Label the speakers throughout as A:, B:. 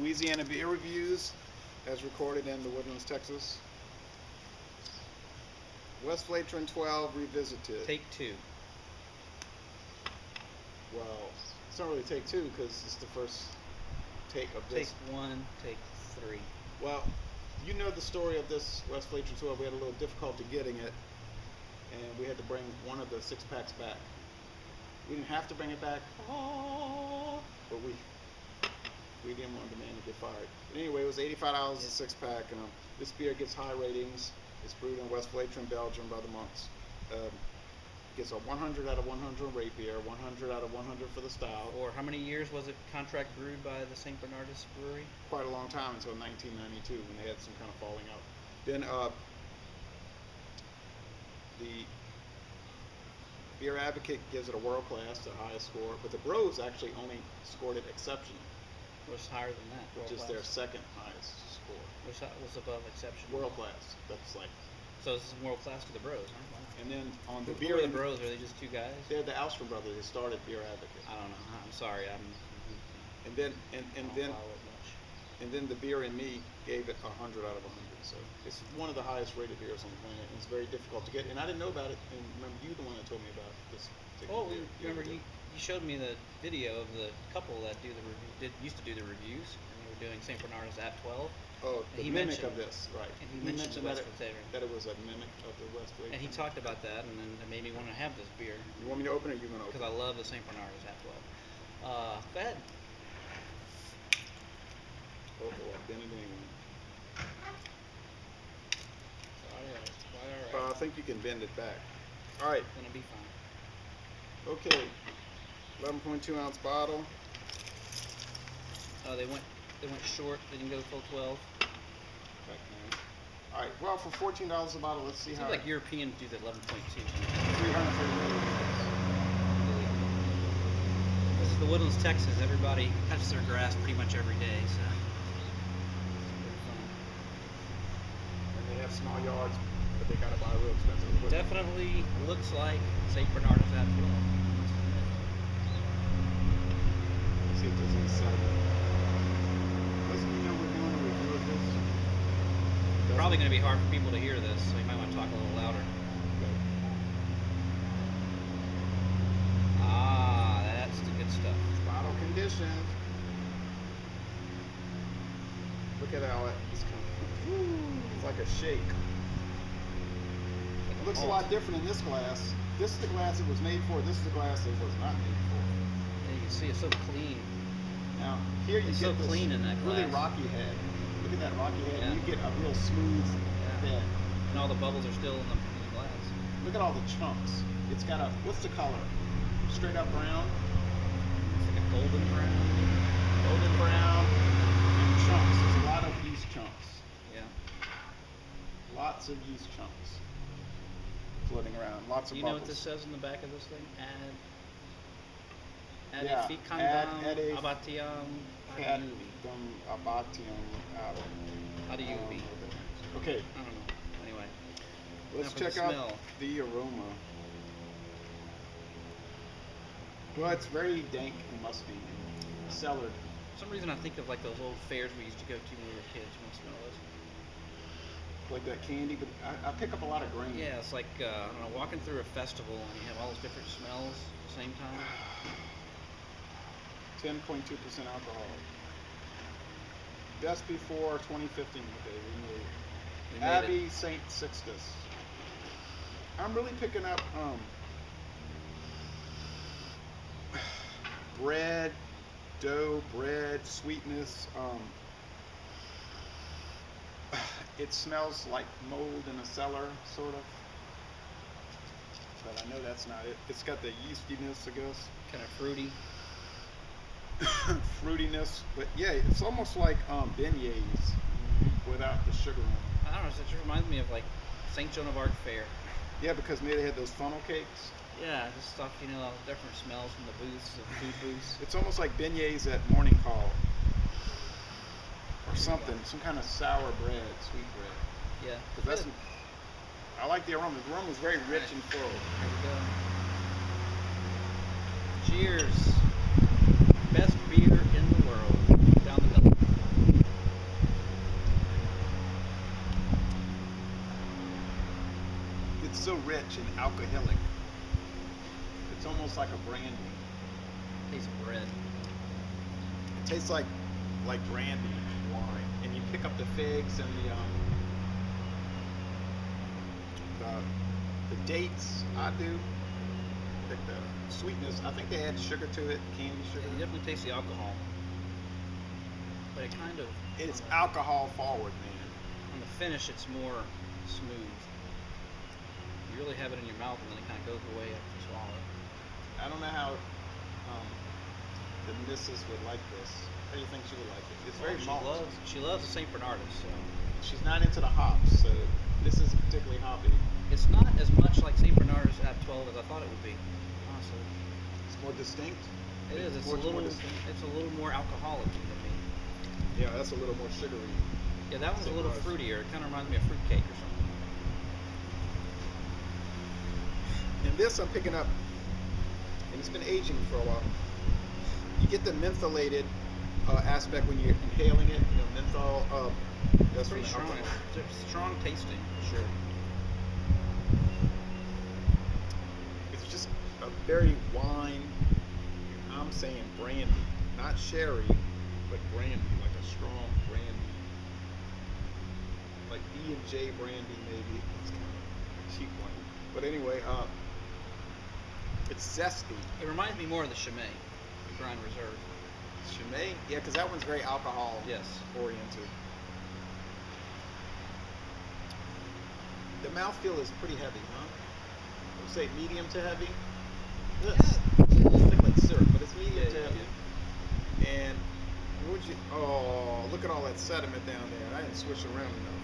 A: Louisiana beer reviews, as recorded in the Woodlands, Texas. Westvleteren 12 revisited.
B: Take 2.
A: Well, it's not really take 2 because it's the first take of this.
B: Take 1, take 3.
A: Well, you know the story of this Westvleteren 12. We had a little difficulty getting it, and we had to bring one of the 6-packs back. We didn't have to bring it back, but we didn't want the man to get fired. But anyway, it was $85 a 6-pack. This beer gets high ratings. It's brewed in Westvleteren, Belgium by the monks. Gets a 100 out of 100 rate beer, 100 out of 100 for the style.
B: Or how many years was it contract brewed by the St. Bernardus Brewery?
A: Quite a long time, until 1992 when they had some kind of falling out. Then the Beer Advocate gives it a world class, the highest score, but the Bros actually only scored it exceptional.
B: What's higher than that?
A: Which is their second highest score.
B: What's above exceptional?
A: World class. That's like.
B: So this is world class to the Bros, huh? Wow.
A: And then on the
B: Who
A: beer.
B: are the Bros? Are they just 2 guys?
A: They're the Alstrom brothers. They started Beer Advocate.
B: I don't know. I'm sorry.
A: And then the Beer and Me gave it 100 out of 100. So it's one of the highest rated beers on the planet. And it's very difficult to get. And I didn't know about it. And remember, you the one that told me about this.
B: Oh, remember you showed me the video of the couple that used to do the reviews, and they were doing St. Bernardus at 12.
A: Oh, the mimic of this, right?
B: And he mentioned
A: that it was a mimic of the Westvleteren.
B: And he talked about that, and then it made me want to have this beer.
A: You want me to open it, or you want to open it?
B: Because I love the St. Bernardus at 12. Go ahead.
A: Oh, I've been in England.
B: All right.
A: I think you can bend it back. All right.
B: It's gonna be fine.
A: Okay. 11.2 ounce bottle.
B: Oh, they went short. They didn't go full 12.
A: All right. Well, for $14 a bottle, let's see how.
B: Seems like Europeans do the 11.2.
A: 330.
B: This is the Woodlands, Texas. Everybody cuts their grass pretty much every day, so.
A: And they have small yards, but they gotta buy real expensive equipment.
B: Definitely looks like St. Bernardus at 12.
A: See if there's any sediment. Listen, you know we're doing a review of this.
B: Probably going to be hard for people to hear this, so you might want to talk a little louder.
A: Okay.
B: Ah, that's the good stuff.
A: Bottle condition. Look at how it's coming. It's like a shake. It looks a lot different in this glass. This is the glass it was made for. This is the glass it was not made for.
B: And you can see it's so clean.
A: Now, here you get
B: so clean in that glass.
A: Really rocky head. Look at that rocky head. Yeah. And you get a real smooth head.
B: And all the bubbles are still in the glass.
A: Look at all the chunks. It's got a, what's the color? Straight up brown?
B: It's like a golden brown.
A: Golden brown. And chunks. There's a lot of yeast chunks.
B: Yeah.
A: Lots of yeast chunks floating around. Lots of bubbles.
B: You know what this says in the back of this thing? Ad abatium adiuvi.
A: Okay.
B: I don't know. Anyway.
A: Let's check out the aroma. Well, it's very dank and musty. Cellared.
B: For some reason I think of like those old fairs we used to go to when we were kids. You want to smell those?
A: Like that candy, but I pick up a lot of grain.
B: Yeah, it's like I don't know, walking through a festival and you have all those different smells at the same time.
A: 10.2% alcohol. Best before 2015. Okay, we Abbey St. Sixtus. I'm really picking up bread, sweetness. It smells like mold in a cellar, sort of. But I know that's not it. It's got the yeastiness, I guess.
B: Kind of fruity.
A: Fruitiness, but yeah, it's almost like beignets without the sugar in it.
B: I don't know, it just reminds me of like St. Joan of Arc Fair.
A: Yeah, because maybe they had those funnel cakes.
B: Yeah, just stuff, you know, different smells from the booths, the food booths.
A: It's almost like beignets at morning call. Or something, some kind of sour bread, sweet bread.
B: Yeah.
A: That's, I like the aroma. The aroma is very rich and full.
B: There we go. Cheers. Best beer in the world. Down the hill.
A: so rich and alcoholic. It's almost like a brandy.
B: Tastes of bread.
A: It tastes like brandy wine, and you pick up the figs and the dates. I do. Like the sweetness. I think they add sugar to it, candy sugar.
B: You definitely taste the alcohol, but it kind of.
A: It's alcohol forward, man.
B: On the finish, it's more smooth. You really have it in your mouth, and then it kind of goes away after you swallow it.
A: I don't know how the missus would like this. How do you think she would like it? It's very malt.
B: She loves the St. Bernardus, so
A: She's not into the hops, so this is particularly hoppy.
B: it's not as much like St. Bernardus at 12 as I thought it would be. Honestly,
A: It's more distinct.
B: it is. It's a
A: More
B: little.
A: distinct.
B: It's a little more alcoholic than me.
A: Yeah, that's a little more sugary.
B: Yeah, that one's a
A: St.
B: little
A: Bernardus.
B: fruitier. It kind of reminds me of fruitcake or something.
A: And this I'm picking up, and it's been aging for a while. You get the mentholated aspect when you're inhaling it. You know, menthol. That's
B: Pretty
A: from the
B: strong.
A: alcohol.
B: It's strong tasting, for sure.
A: It's just a very wine. I'm saying brandy, not sherry, but brandy, like a strong brandy, like E&J brandy maybe. It's kind of a cheap one, but anyway, it's zesty.
B: It reminds me more of the Chimay, the Grand Reserve.
A: Chimay, yeah, because that one's very alcohol
B: Yes.
A: oriented. The mouthfeel is pretty heavy, huh? I would say medium to heavy. It's thick like syrup, but it's medium to heavy. And what would you? Oh, look at all that sediment down there. I didn't switch around enough.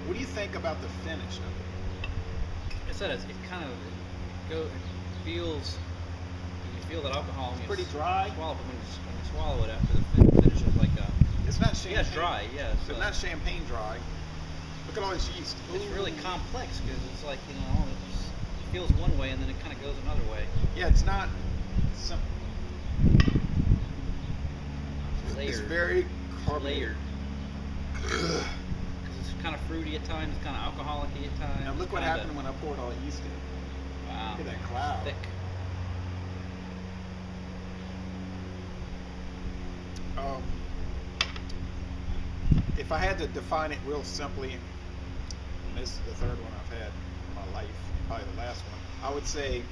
A: What do you think about the finish of it?
B: I said it kind of it feels. You feel that alcohol. When
A: It's
B: you
A: pretty dry.
B: Swallow, but when you swallow it after the finish is like a.
A: It's not champagne.
B: Yeah, it's dry. Yeah,
A: But not champagne dry. Look at all this yeast.
B: It's really
A: Ooh.
B: complex because it's like it feels one way and then it kind of goes another way.
A: Yeah, it's not.
B: Layered.
A: It's very carbonated.
B: Layered. Because it's kind of fruity at times, kind of alcoholic-y at times.
A: Now look what
B: kinda-
A: happened when I poured all the yeast in.
B: Wow.
A: Look at that cloud.
B: Thick.
A: If I had to define it real simply, and this is the third one I've had in my life, probably the last one, I would say,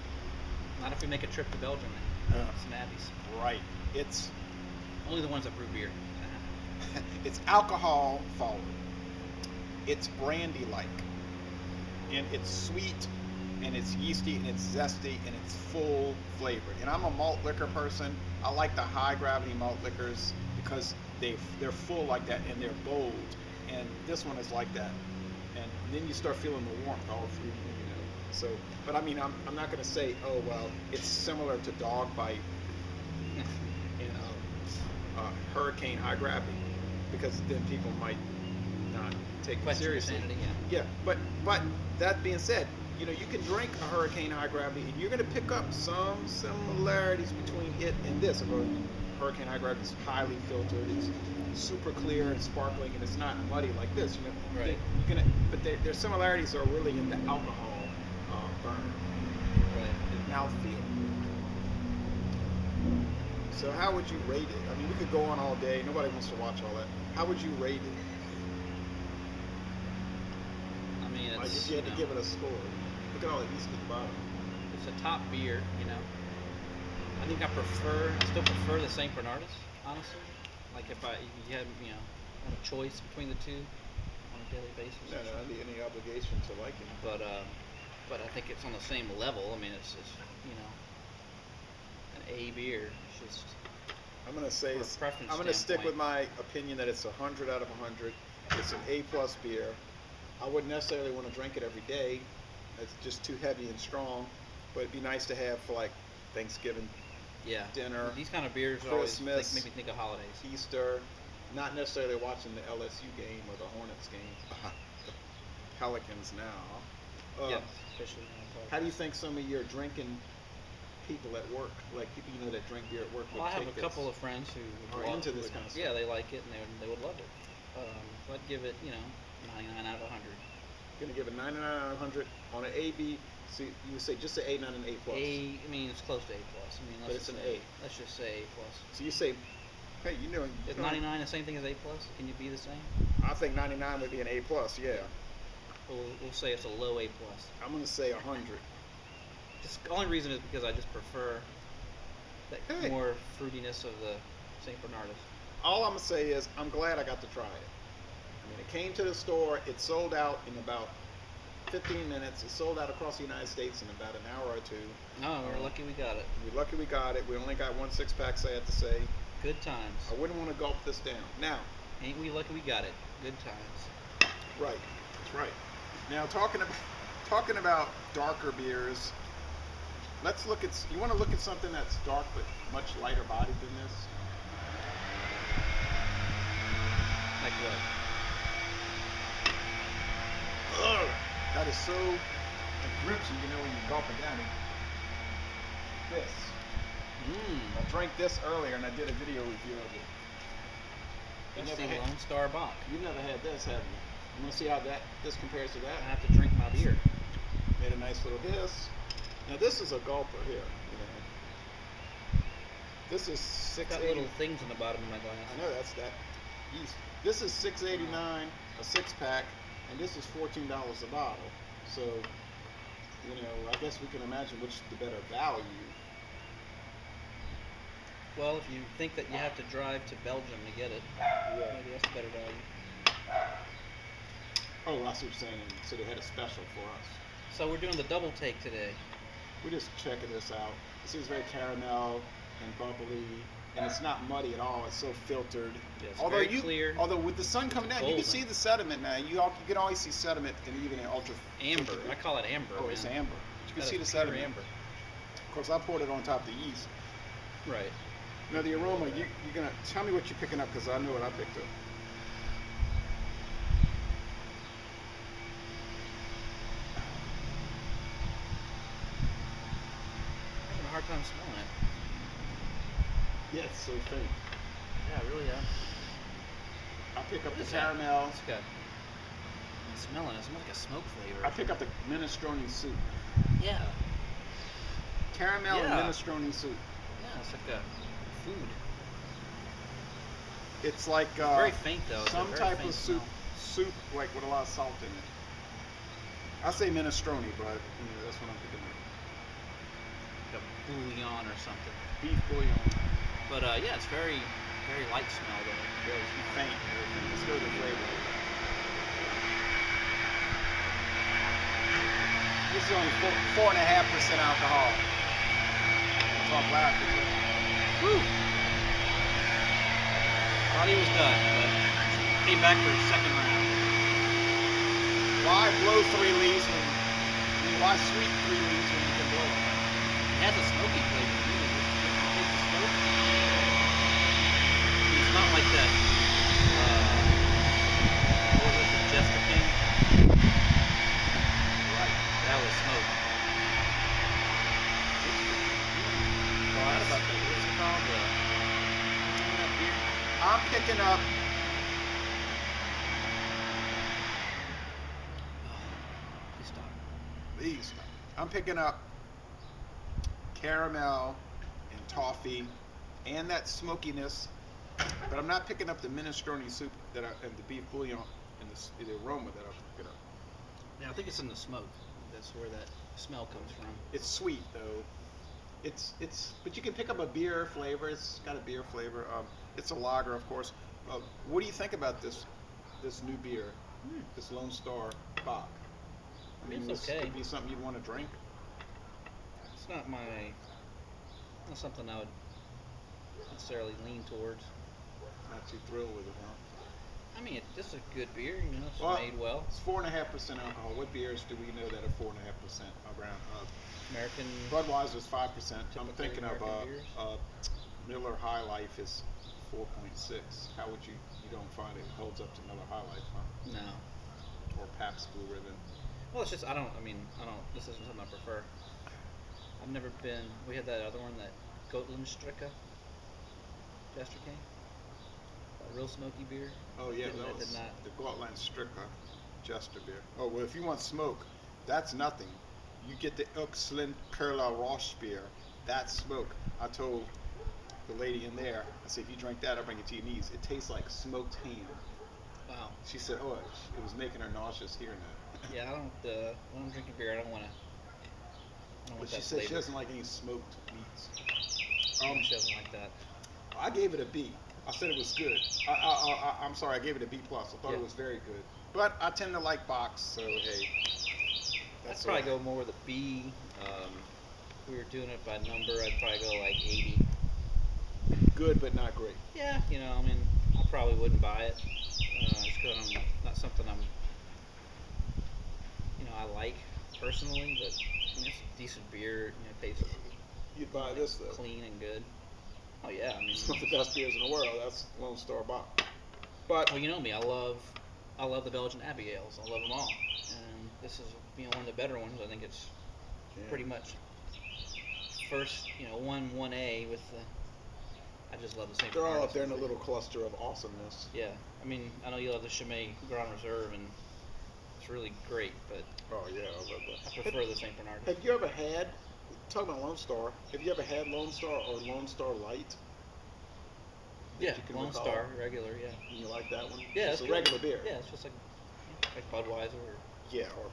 B: Not if we make a trip to Belgium and some abbeys.
A: right, it's
B: Only the ones that brew beer.
A: it's alcohol forward. It's brandy like. And it's sweet and it's yeasty and it's zesty and it's full flavored. And I'm a malt liquor person. I like the high gravity malt liquors because they're full like that and they're bold. And this one is like that. And then you start feeling the warmth all through you, you know. So, but I mean, I'm not going to say, oh well, it's similar to Dog Bite and Hurricane High Gravity, because then people might not take it
B: Question
A: seriously.
B: insanity,
A: Yeah, but that being said, you know, you can drink a Hurricane High Gravity and you're going to pick up some similarities between it and this. Hurricane High Gravity is highly filtered, it's super clear and sparkling, and it's not muddy like this. You know,
B: Right.
A: but their similarities are really in the alcohol burn,
B: Right.
A: the mouthfeel. So how would you rate it? I mean, we could go on all day. Nobody wants to watch all that. How would you rate it?
B: I mean, it's,
A: Like if you had to give it a score. Look at all the yeast at the bottom.
B: it's a top beer, you know. I think I still prefer the St. Bernardus, honestly. Like if you had, had a choice between the two on a daily basis.
A: No,
B: or
A: no,
B: something.
A: any obligation to like it.
B: But I think it's on the same level. I mean, it's an A beer. It's just
A: I'm gonna say
B: From a preference
A: I'm gonna stick with
B: standpoint.
A: my opinion that it's 100 out of 100. It's an A+ beer. I wouldn't necessarily want to drink it every day. It's just too heavy and strong. But it'd be nice to have for like Thanksgiving,
B: yeah.
A: dinner,
B: These kind of beers always
A: Christmas,
B: make me think of holidays.
A: Easter. Not necessarily watching the LSU game or the Hornets game. The Pelicans now.
B: Yeah, especially
A: How do you think some of your drinking people at work, like people you know that drink beer at work, would
B: Well, I have
A: take
B: a couple of friends who
A: are
B: love-
A: into this
B: would-
A: kind of
B: Yeah,
A: stuff?
B: they like it and they would love it. So I'd give it, 99 out of 100.
A: Gonna give it 99 out of 100 on an A, B. So you would say just an A, not an A plus.
B: A, I mean, it's close to A plus. I mean,
A: But it's an A.
B: Let's just say A plus.
A: So you say, hey, you know.
B: Is 99 the same thing as A plus? Can you be the same?
A: I think 99 would be an A plus. Yeah.
B: We'll say it's a low A plus.
A: I'm gonna say 100.
B: Just the only reason is because I just prefer that more fruitiness of the Saint Bernardus.
A: All I'm gonna say is I'm glad I got to try it. I mean, it came to the store. It sold out in about 15 minutes. It sold out across the United States in about an hour or two.
B: No, we're lucky we got it.
A: We're lucky we got it. We only got 1 6-pack, I have to say.
B: Good times.
A: I wouldn't want to gulp this down. Now,
B: ain't we lucky we got it? Good times.
A: Right. That's right. Now, talking about darker beers, let's look at. You want to look at something that's dark but much lighter bodied than this?
B: Like what?
A: Ugh, that is so. It grips you, when you gulp it down. This. I drank this earlier, and I did a video review of it.
B: That's the Lone Star Bock.
A: You never had this, have you? I'm gonna see how this compares to that.
B: I have to drink my beer.
A: Made a nice little hiss. Now this is a gulper here. This is 680.
B: Got little things in the bottom of my glass.
A: I know that's that yeast. This is $6.89 a 6-pack, and this is $14 a bottle. So, I guess we can imagine which is the better value.
B: Well, if you think that you have to drive to Belgium to get it, maybe that's a better value.
A: Oh, I see what you're saying. So they had a special for us.
B: So we're doing the double take today.
A: We're just checking this out. This is very caramel and bubbly, and it's not muddy at all. It's so filtered.
B: Yeah, it's very clear.
A: Although with the sun coming down, you can see the sediment now. You can always see sediment and even in ultra
B: amber. I call it amber.
A: Oh, it's amber. You can see the sediment.
B: Amber.
A: Of course, I poured it on top of the yeast.
B: Right.
A: Now the aroma, you're gonna tell me what you're picking up because I know what I picked up.
B: I'm having a hard time smelling it.
A: Yeah, it's so faint.
B: Yeah, I really am.
A: I pick up the caramel.
B: It's good. I'm smelling it. It smells like a smoke flavor.
A: I pick up the minestrone soup.
B: Yeah.
A: Caramel and minestrone soup.
B: Yeah, it's like a food.
A: It's like
B: it's very faint though.
A: Some type of soup like with a lot of salt in it. I say minestrone, but that's what I'm thinking of.
B: Like a bouillon or something.
A: Beef bouillon.
B: But yeah, it's very, very light smell though.
A: Very faint. Let's go to the flavor. This is only 4.5% alcohol. Talk loud. Woo!
B: Thought he was done, but came back for his second round.
A: Why blow 3 leaves why sweet 3 leaves when you can blow them?
B: It has a smoky flavor too. It's the smoke. It's not like that. What was it, the Jester King? Right. That was smoke. Well, that's about that. What's it called?
A: I'm picking up. Please stop. I'm picking up caramel and toffee and that smokiness, but I'm not picking up the minestrone soup and the beef bouillon and the aroma that I'm picking up.
B: Yeah, I think it's in the smoke. That's where that smell comes from.
A: It's sweet though. But you can pick up a beer flavor. It's got a beer flavor. It's a lager, of course. What do you think about this new beer, this Lone Star Bock? I mean,
B: it's okay.
A: Could be something you'd want to drink.
B: It's not something I would necessarily lean towards.
A: Not too thrilled with it, huh?
B: I mean, this is a good beer. It's made well.
A: It's 4.5% alcohol. What beers do we know that are 4.5% around?
B: American.
A: Budweiser's 5%. I'm thinking
B: American
A: of Miller High Life is 4.6. How would you don't find it holds up to Miller High Life, huh?
B: No.
A: Or Pabst Blue Ribbon.
B: Well, it's just I don't. This isn't something I prefer. I've never been. We had that other one, that Gotlandstricke, Jester King. That real smoky beer.
A: Oh yeah,
B: that was
A: the Gotlandstricke. Jester beer. Oh well, if you want smoke, that's nothing. You get the XII Roche beer. That's smoke. I told the lady in there, I said, if you drink that, I'll bring it to your knees. It tastes like smoked ham.
B: Wow.
A: She said, oh, it was making her nauseous hearing that.
B: Yeah, I don't. When I'm drinking beer, I don't want to. I don't
A: But
B: want
A: she
B: that
A: said she
B: flavor.
A: doesn't like any smoked meats.
B: She doesn't like that.
A: I gave it a B. I said it was good. I'm sorry, I gave it a B plus. I thought
B: Yeah.
A: it was very good. But I tend to like box, so hey,
B: I'd
A: that's
B: probably
A: all.
B: go more with a B. If we were doing it by number, I'd probably go like 80.
A: Good, but not great.
B: Yeah, I mean, I probably wouldn't buy it. Just because I'm not something I like personally, but I mean, it's a decent beer. It tastes
A: You'd buy this though.
B: clean and good. Oh yeah, I mean,
A: It's one of the best beers in the world. That's Lone Star box. But
B: well, you know me, I love the Belgian Abbey ales. I love them all, and this is one of the better ones. I think it's
A: yeah.
B: pretty much first, one A with the. I just love the St.
A: They're all
B: Bernardus.
A: up there in a little cluster of awesomeness.
B: Yeah, I mean, I know you love the Chimay Grand Reserve, and it's really great, but
A: Oh yeah, I love that.
B: I prefer the St. Bernardus.
A: Have you ever had? Talking about Lone Star. Have you ever had Lone Star or Lone Star Light? That
B: Yeah,
A: you can
B: Lone
A: recall?
B: Star, regular, yeah.
A: And you like that one?
B: Yeah,
A: it's a
B: good.
A: regular beer.
B: Yeah, it's just like Budweiser. Or,
A: Yeah, or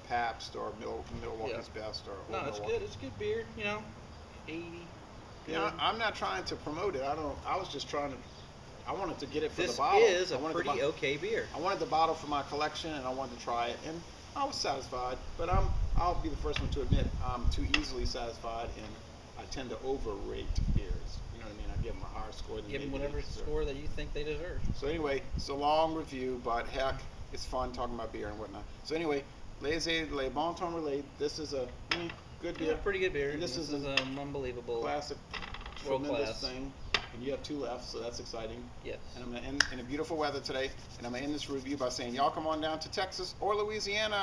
A: Pabst or Milwaukee's Best or
B: no,
A: Old
B: it's
A: Milwaukee.
B: good. It's good beer. 80. Good.
A: Yeah, I'm not trying to promote it. I was just trying to. I wanted to get it for
B: This
A: the bottle.
B: is a
A: I wanted the
B: pretty okay beer.
A: I wanted the bottle for my collection, and I wanted to try it, and I was satisfied. But I'll be the first one to admit I'm too easily satisfied, and I tend to overrate beers. You know what I mean? I give them a higher score than
B: Give them
A: maybe
B: whatever
A: they deserve.
B: score that you think they deserve.
A: So anyway, it's a long review, but heck, it's fun talking about beer and whatnot. So anyway, Les Bon Temps Relais. This is a good beer.
B: Yeah, pretty good beer.
A: And this is
B: unbelievable.
A: classic,
B: World
A: tremendous
B: class.
A: thing. And you have 2 left, so that's exciting.
B: Yes.
A: And I'm gonna end in a beautiful weather today, and I'm gonna end this review by saying, y'all come on down to Texas or Louisiana.